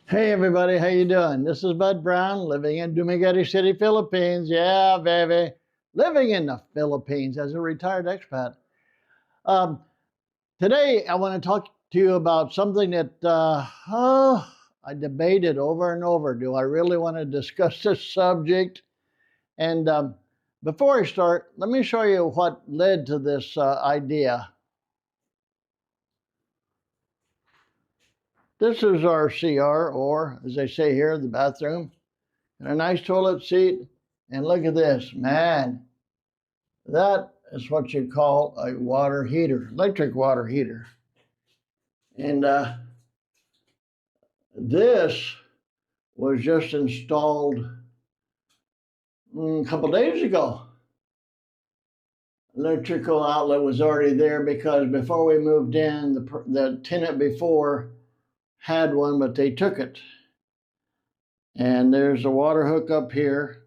Hey everybody, how you doing? This is Bud Brown, living in Dumaguete City, Philippines. Yeah, baby, living in the Philippines as a retired expat. Um, Today, I want to talk to you about something that I debated over and over. Do I really want to discuss this subject? And before I start, let me show you what led to this idea. This is our CR, or as they say here, the bathroom. And a nice toilet seat. And look at this, man. That is what you call a water heater, electric water heater. And this was just installed a couple days ago. Electrical outlet was already there because before we moved in, the tenant before had one, but they took it. And there's a water hook up here.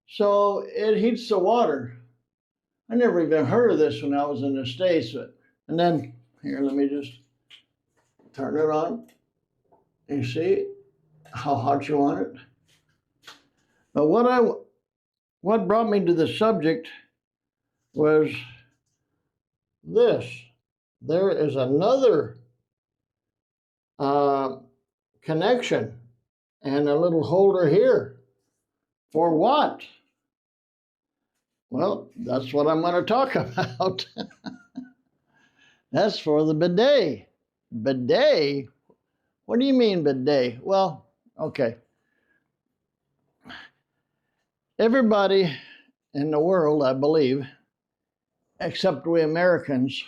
So it heats the water. I never even heard of this when I was in the States. And then, here, let me just turn it on. You see how hot you want it? But what brought me to the subject was this. There is another connection and a little holder here. For what? Well, that's what I'm going to talk about. That's for the bidet. Bidet? What do you mean bidet? Well, okay. Everybody in the world, I believe, except we Americans,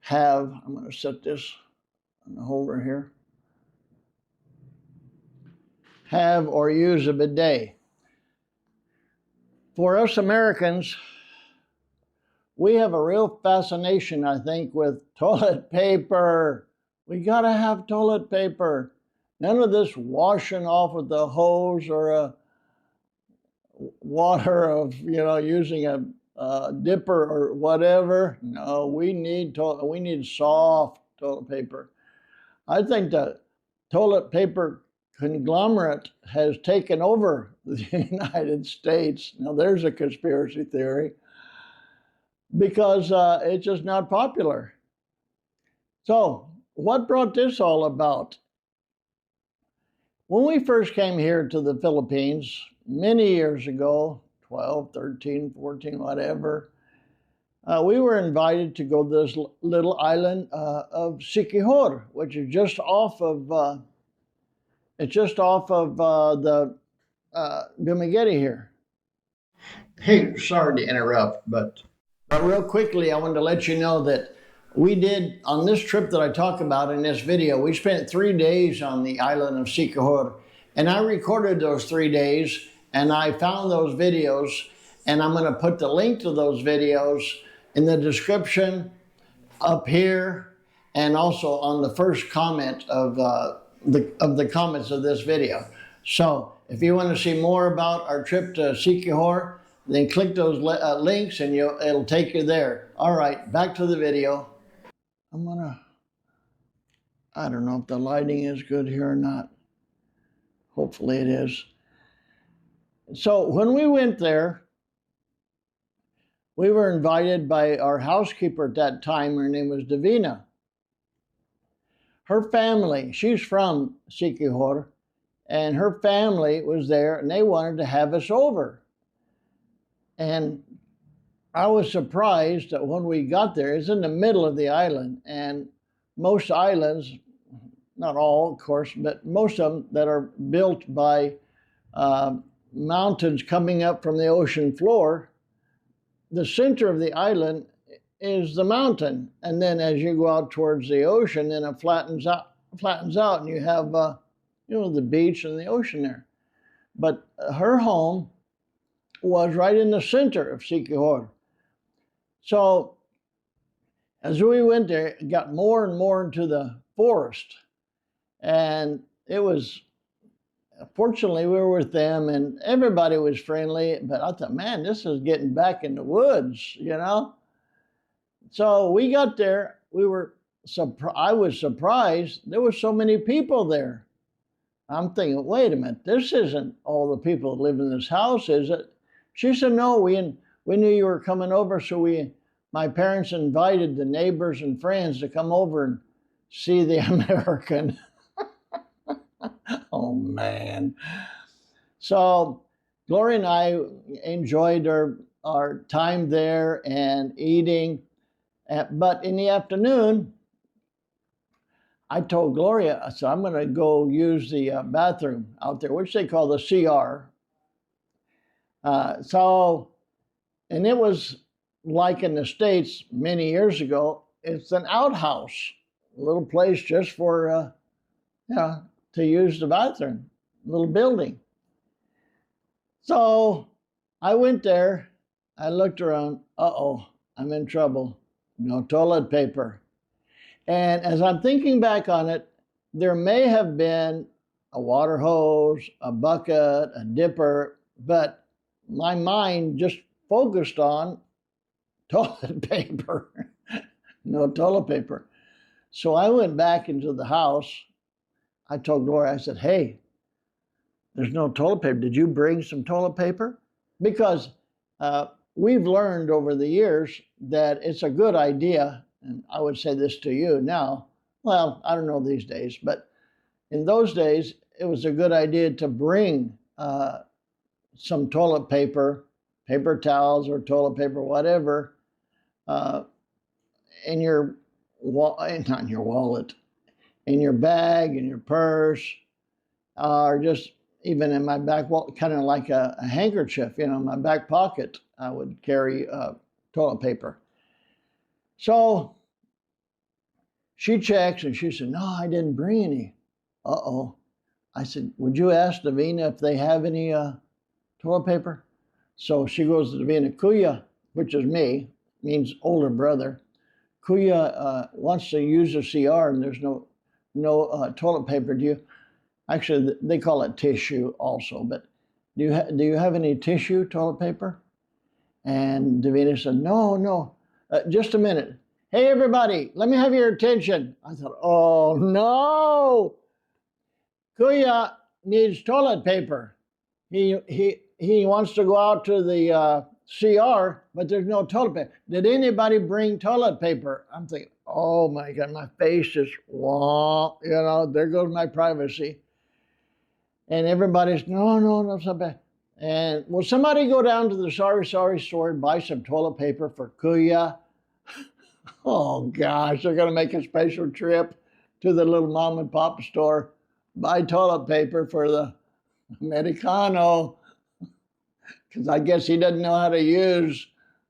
have, I'm going to set this on the holder here, have or use a bidet. For us Americans, we have a real fascination, I think, with toilet paper. We gotta have toilet paper. None of this washing off with the hose or a water of, using a dipper or whatever. No, we need soft toilet paper. I think the toilet paper conglomerate has taken over the United States. Now, there's a conspiracy theory because it's just not popular. So, what brought this all about? When we first came here to the Philippines many years ago, 12, 13, 14, whatever, we were invited to go to this little island of Siquijor, which is just off of the Dumaguete here. Hey, sorry to interrupt, but real quickly, I wanted to let you know that we did, on this trip that I talk about in this video, we spent 3 days on the island of Siquijor, and I recorded those 3 days, and I found those videos, and I'm going to put the link to those videos in the description up here, and also on the first comment of the comments of this video. So if you want to see more about our trip to Siquijor, then click those links and it'll take you there. All right, back to the video. I don't know if the lighting is good here or not. Hopefully it is. So when we went there, we were invited by our housekeeper at that time. Her name was Davina. Her family, she's from Siquijor, and her family was there, and they wanted to have us over. And I was surprised that when we got there, it's in the middle of the island, and most islands, not all, of course, but most of them that are built by mountains coming up from the ocean floor, the center of the island is the mountain, and then as you go out towards the ocean, then it flattens out, and you have the beach and the ocean there. But her home was right in the center of Siquijor. So as we went there, it got more and more into the forest, and it was, fortunately, we were with them, and everybody was friendly, but I thought, man, this is getting back in the woods, So we got there, I was surprised there were so many people there. I'm thinking, wait a minute, this isn't all the people that live in this house, is it? She said, no, we knew you were coming over, so my parents invited the neighbors and friends to come over and see the American. Oh, man. So Gloria and I enjoyed our time there and eating. But in the afternoon, I told Gloria, I said, I'm going to go use the bathroom out there, which they call the CR. And it was like in the States many years ago, it's an outhouse, a little place just for, to use the bathroom, a little building. So I went there, I looked around, uh-oh, I'm in trouble, no toilet paper. And as I'm thinking back on it, there may have been a water hose, a bucket, a dipper, but my mind just focused on toilet paper. No toilet paper. So I went back into the house. I told Gloria, I said, hey, there's no toilet paper. Did you bring some toilet paper? Because we've learned over the years that it's a good idea, and I would say this to you now, well, I don't know these days, but in those days, it was a good idea to bring some toilet paper, paper towels or toilet paper, whatever, in your, not in your wallet, in your bag, in your purse, or just even in my back, kind of like a handkerchief, my back pocket, I would carry toilet paper. So she checks and she said, no, I didn't bring any. Uh-oh. I said, would you ask Davina if they have any toilet paper? So she goes to Davina, Kuya, which is me, means older brother. Kuya wants to use a CR and there's no toilet paper. Do you? Actually, they call it tissue also, but do you have any tissue, toilet paper? And Davina said, no, just a minute. Hey, everybody, let me have your attention. I thought, oh, no. Kuya needs toilet paper. He wants to go out to the CR, but there's no toilet paper. Did anybody bring toilet paper? I'm thinking, oh, my God, my face just, there goes my privacy. And everybody's, no, it's not bad. And will somebody go down to the sorry store and buy some toilet paper for Kuya? Oh, gosh, they're going to make a special trip to the little mom and pop store, buy toilet paper for the Americano, because I guess he doesn't know how to use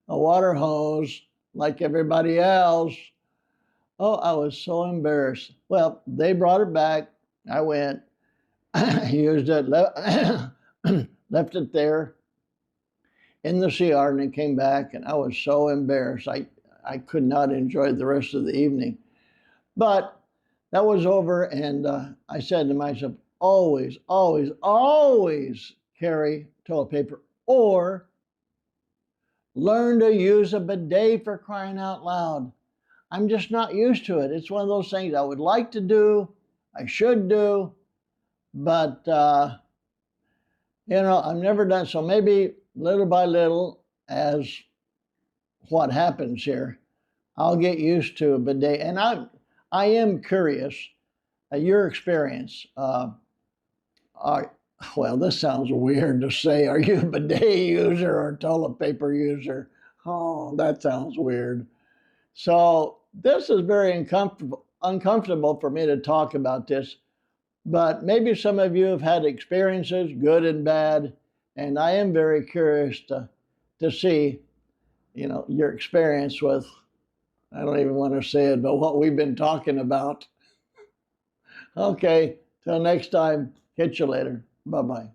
a water hose like everybody else. Oh, I was so embarrassed. Well, they brought it back. I went, used it, left it there in the CR, and it came back, and I was so embarrassed. I could not enjoy the rest of the evening. But that was over, and I said to myself, always, always, always carry toilet paper, or learn to use a bidet, for crying out loud. I'm just not used to it. It's one of those things I would like to do, I should do, but I've never done so. Maybe little by little, as what happens here, I'll get used to a bidet. And I am curious, your experience. Well, this sounds weird to say. Are you a bidet user or a toilet paper user? Oh, that sounds weird. So this is very uncomfortable for me to talk about this. But maybe some of you have had experiences, good and bad, and I am very curious to see, your experience with, I don't even want to say it, but what we've been talking about. Okay, till next time, catch you later. Bye-bye.